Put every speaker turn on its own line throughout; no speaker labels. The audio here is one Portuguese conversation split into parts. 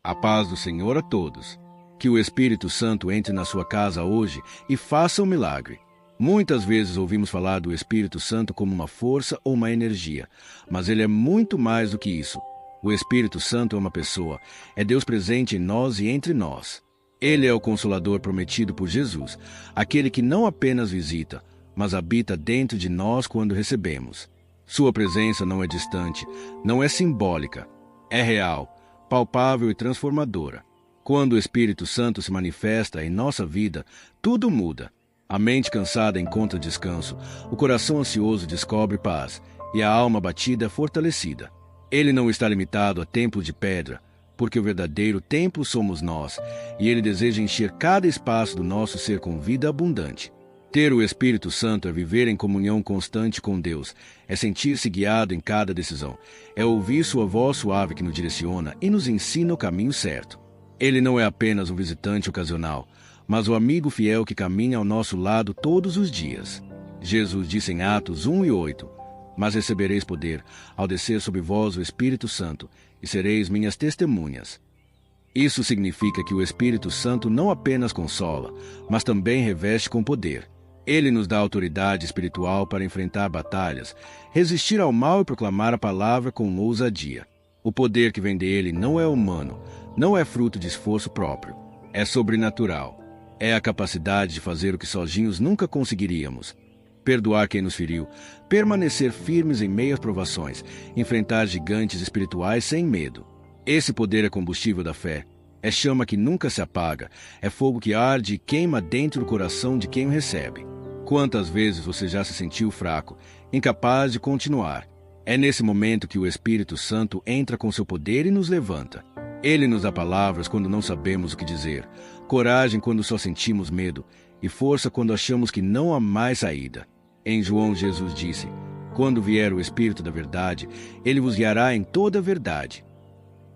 A paz do Senhor a todos. Que o Espírito Santo entre na sua casa hoje e faça um milagre. Muitas vezes ouvimos falar do Espírito Santo como uma força ou uma energia, mas ele é muito mais do que isso. O Espírito Santo é uma pessoa, é Deus presente em nós e entre nós. Ele é o Consolador prometido por Jesus, aquele que não apenas visita, mas habita dentro de nós quando recebemos. Sua presença não é distante, não é simbólica, é real, palpável e transformadora. Quando o Espírito Santo se manifesta em nossa vida, tudo muda. A mente cansada encontra descanso, o coração ansioso descobre paz e a alma abatida é fortalecida. Ele não está limitado a templos de pedra, porque o verdadeiro templo somos nós, e ele deseja encher cada espaço do nosso ser com vida abundante. Ter o Espírito Santo é viver em comunhão constante com Deus, é sentir-se guiado em cada decisão, é ouvir sua voz suave que nos direciona e nos ensina o caminho certo. Ele não é apenas um visitante ocasional, mas o amigo fiel que caminha ao nosso lado todos os dias. Jesus disse em Atos 1:8, mas recebereis poder ao descer sobre vós o Espírito Santo, e sereis minhas testemunhas. Isso significa que o Espírito Santo não apenas consola, mas também reveste com poder. Ele nos dá autoridade espiritual para enfrentar batalhas, resistir ao mal e proclamar a palavra com ousadia. O poder que vem dele não é humano, não é fruto de esforço próprio. É sobrenatural. É a capacidade de fazer o que sozinhos nunca conseguiríamos. Perdoar quem nos feriu, permanecer firmes em meio às provações, enfrentar gigantes espirituais sem medo. Esse poder é combustível da fé. É chama que nunca se apaga, é fogo que arde e queima dentro do coração de quem o recebe. Quantas vezes você já se sentiu fraco, incapaz de continuar? É nesse momento que o Espírito Santo entra com seu poder e nos levanta. Ele nos dá palavras quando não sabemos o que dizer, coragem quando só sentimos medo e força quando achamos que não há mais saída. Em João, Jesus disse: quando vier o Espírito da verdade, ele vos guiará em toda a verdade.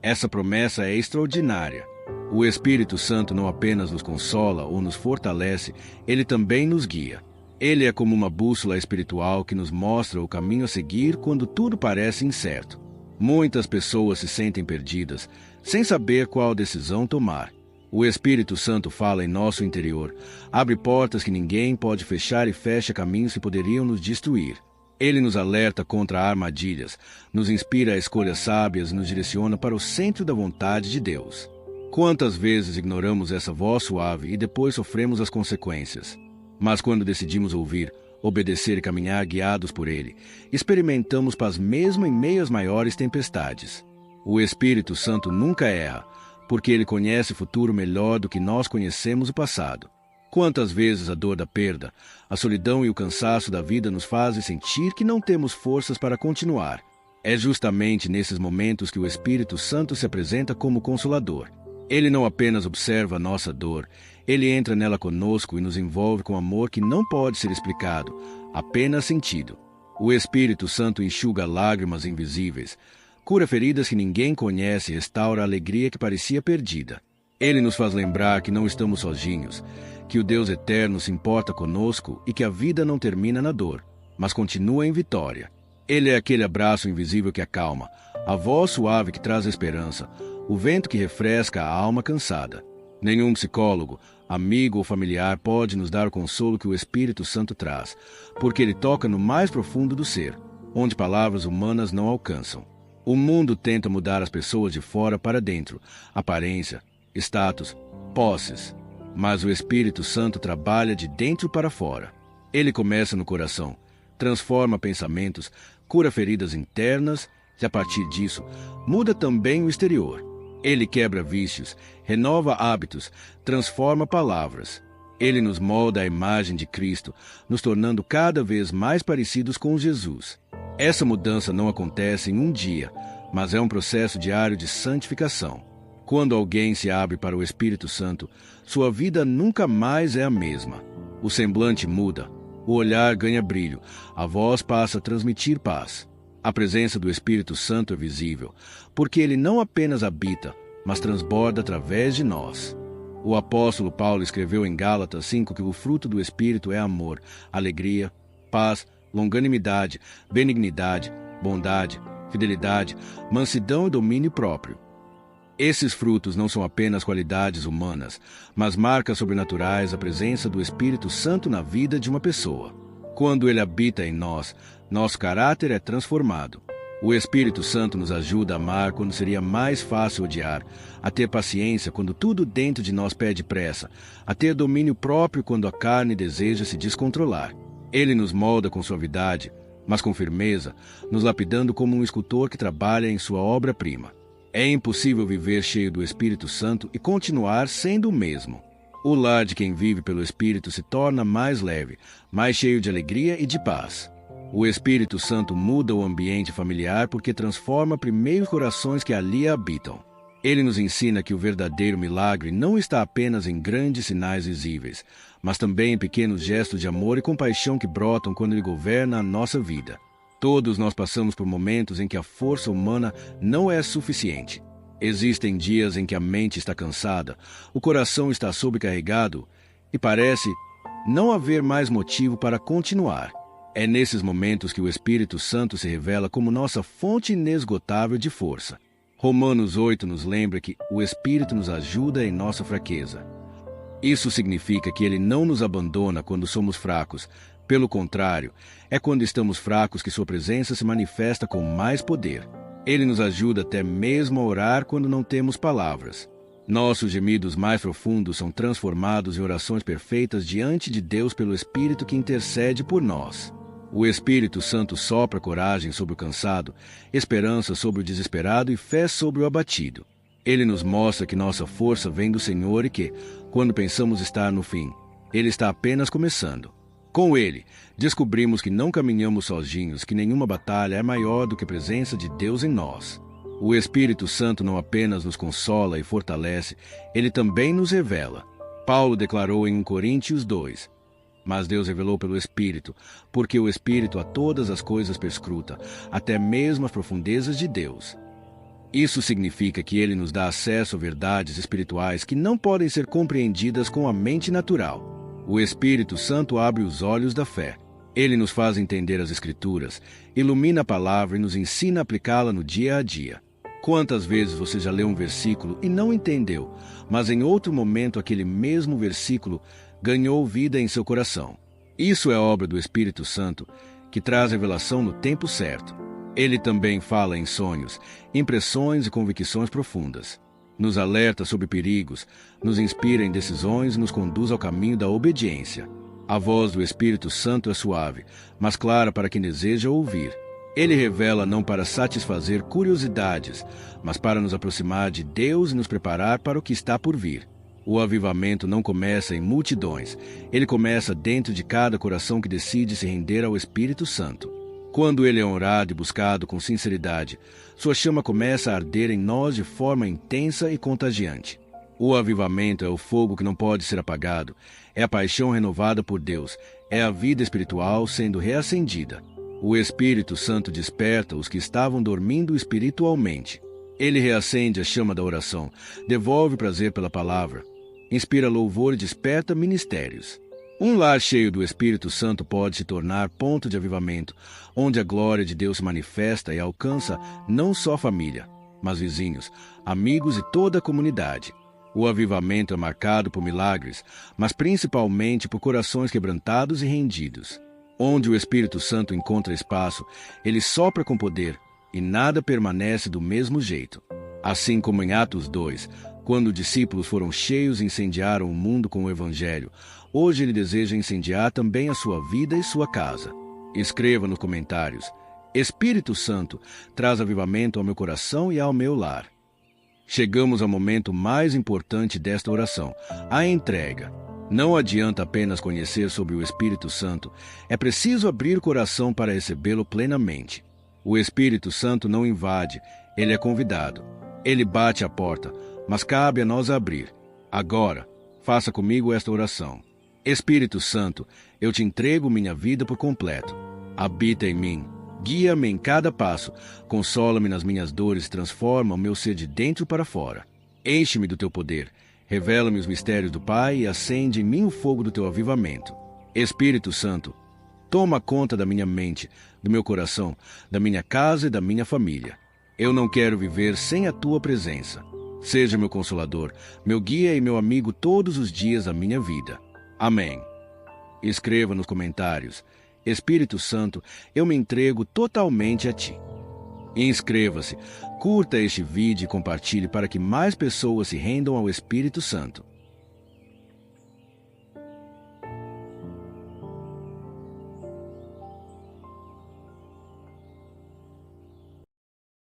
Essa promessa é extraordinária. O Espírito Santo não apenas nos consola ou nos fortalece, ele também nos guia. Ele é como uma bússola espiritual que nos mostra o caminho a seguir quando tudo parece incerto. Muitas pessoas se sentem perdidas, sem saber qual decisão tomar. O Espírito Santo fala em nosso interior, abre portas que ninguém pode fechar e fecha caminhos que poderiam nos destruir. Ele nos alerta contra armadilhas, nos inspira a escolhas sábias e nos direciona para o centro da vontade de Deus. Quantas vezes ignoramos essa voz suave e depois sofremos as consequências? Mas quando decidimos ouvir, obedecer e caminhar guiados por ele, experimentamos paz mesmo em meio às maiores tempestades. O Espírito Santo nunca erra, porque ele conhece o futuro melhor do que nós conhecemos o passado. Quantas vezes a dor da perda, a solidão e o cansaço da vida nos fazem sentir que não temos forças para continuar. É justamente nesses momentos que o Espírito Santo se apresenta como Consolador. Ele não apenas observa a nossa dor, ele entra nela conosco e nos envolve com amor que não pode ser explicado, apenas sentido. O Espírito Santo enxuga lágrimas invisíveis, cura feridas que ninguém conhece e restaura a alegria que parecia perdida. Ele nos faz lembrar que não estamos sozinhos, que o Deus eterno se importa conosco e que a vida não termina na dor, mas continua em vitória. Ele é aquele abraço invisível que acalma, a voz suave que traz esperança, o vento que refresca a alma cansada. Nenhum psicólogo, amigo ou familiar pode nos dar o consolo que o Espírito Santo traz, porque ele toca no mais profundo do ser, onde palavras humanas não alcançam. O mundo tenta mudar as pessoas de fora para dentro, aparência, status, posses. Mas o Espírito Santo trabalha de dentro para fora. Ele começa no coração, transforma pensamentos, cura feridas internas e, a partir disso, muda também o exterior. Ele quebra vícios, renova hábitos, transforma palavras. Ele nos molda à imagem de Cristo, nos tornando cada vez mais parecidos com Jesus. Essa mudança não acontece em um dia, mas é um processo diário de santificação. Quando alguém se abre para o Espírito Santo, sua vida nunca mais é a mesma. O semblante muda, o olhar ganha brilho, a voz passa a transmitir paz. A presença do Espírito Santo é visível, porque ele não apenas habita, mas transborda através de nós. O apóstolo Paulo escreveu em Gálatas 5 que o fruto do Espírito é amor, alegria, paz, longanimidade, benignidade, bondade, fidelidade, mansidão e domínio próprio. Esses frutos não são apenas qualidades humanas, mas marcas sobrenaturais da presença do Espírito Santo na vida de uma pessoa. Quando ele habita em nós, nosso caráter é transformado. O Espírito Santo nos ajuda a amar quando seria mais fácil odiar, a ter paciência quando tudo dentro de nós pede pressa, a ter domínio próprio quando a carne deseja se descontrolar. Ele nos molda com suavidade, mas com firmeza, nos lapidando como um escultor que trabalha em sua obra-prima. É impossível viver cheio do Espírito Santo e continuar sendo o mesmo. O lar de quem vive pelo Espírito se torna mais leve, mais cheio de alegria e de paz. O Espírito Santo muda o ambiente familiar porque transforma primeiro os corações que ali habitam. Ele nos ensina que o verdadeiro milagre não está apenas em grandes sinais visíveis, mas também em pequenos gestos de amor e compaixão que brotam quando ele governa a nossa vida. Todos nós passamos por momentos em que a força humana não é suficiente. Existem dias em que a mente está cansada, o coração está sobrecarregado e parece não haver mais motivo para continuar. É nesses momentos que o Espírito Santo se revela como nossa fonte inesgotável de força. Romanos 8 nos lembra que o Espírito nos ajuda em nossa fraqueza. Isso significa que ele não nos abandona quando somos fracos. Pelo contrário, é quando estamos fracos que sua presença se manifesta com mais poder. Ele nos ajuda até mesmo a orar quando não temos palavras. Nossos gemidos mais profundos são transformados em orações perfeitas diante de Deus pelo Espírito que intercede por nós. O Espírito Santo sopra coragem sobre o cansado, esperança sobre o desesperado e fé sobre o abatido. Ele nos mostra que nossa força vem do Senhor e que, quando pensamos estar no fim, ele está apenas começando. Com ele, descobrimos que não caminhamos sozinhos, que nenhuma batalha é maior do que a presença de Deus em nós. O Espírito Santo não apenas nos consola e fortalece, ele também nos revela. Paulo declarou em 1 Coríntios 2, mas Deus revelou pelo Espírito, porque o Espírito a todas as coisas perscruta, até mesmo as profundezas de Deus. Isso significa que ele nos dá acesso a verdades espirituais que não podem ser compreendidas com a mente natural. O Espírito Santo abre os olhos da fé. Ele nos faz entender as Escrituras, ilumina a palavra e nos ensina a aplicá-la no dia a dia. Quantas vezes você já leu um versículo e não entendeu, mas em outro momento aquele mesmo versículo ganhou vida em seu coração? Isso é obra do Espírito Santo, que traz revelação no tempo certo. Ele também fala em sonhos, impressões e convicções profundas. Nos alerta sobre perigos, nos inspira em decisões e nos conduz ao caminho da obediência. A voz do Espírito Santo é suave, mas clara para quem deseja ouvir. Ele revela não para satisfazer curiosidades, mas para nos aproximar de Deus e nos preparar para o que está por vir. O avivamento não começa em multidões, ele começa dentro de cada coração que decide se render ao Espírito Santo. Quando ele é honrado e buscado com sinceridade, sua chama começa a arder em nós de forma intensa e contagiante. O avivamento é o fogo que não pode ser apagado, é a paixão renovada por Deus, é a vida espiritual sendo reacendida. O Espírito Santo desperta os que estavam dormindo espiritualmente. Ele reacende a chama da oração, devolve prazer pela palavra, inspira louvor e desperta ministérios. Um lar cheio do Espírito Santo pode se tornar ponto de avivamento, onde a glória de Deus se manifesta e alcança não só a família, mas vizinhos, amigos e toda a comunidade. O avivamento é marcado por milagres, mas principalmente por corações quebrantados e rendidos. Onde o Espírito Santo encontra espaço, ele sopra com poder e nada permanece do mesmo jeito. Assim como em Atos 2, quando os discípulos foram cheios e incendiaram o mundo com o Evangelho, hoje ele deseja incendiar também a sua vida e sua casa. Escreva nos comentários: Espírito Santo, traz avivamento ao meu coração e ao meu lar. Chegamos ao momento mais importante desta oração, a entrega. Não adianta apenas conhecer sobre o Espírito Santo, é preciso abrir o coração para recebê-lo plenamente. O Espírito Santo não invade, ele é convidado. Ele bate à porta, mas cabe a nós abrir. Agora, faça comigo esta oração. Espírito Santo, eu te entrego minha vida por completo. Habita em mim, guia-me em cada passo, consola-me nas minhas dores, transforma o meu ser de dentro para fora. Enche-me do teu poder, revela-me os mistérios do Pai e acende em mim o fogo do teu avivamento. Espírito Santo, toma conta da minha mente, do meu coração, da minha casa e da minha família. Eu não quero viver sem a tua presença. Seja meu consolador, meu guia e meu amigo todos os dias da minha vida. Amém. Escreva nos comentários: Espírito Santo, eu me entrego totalmente a ti. Inscreva-se, curta este vídeo e compartilhe para que mais pessoas se rendam ao Espírito Santo.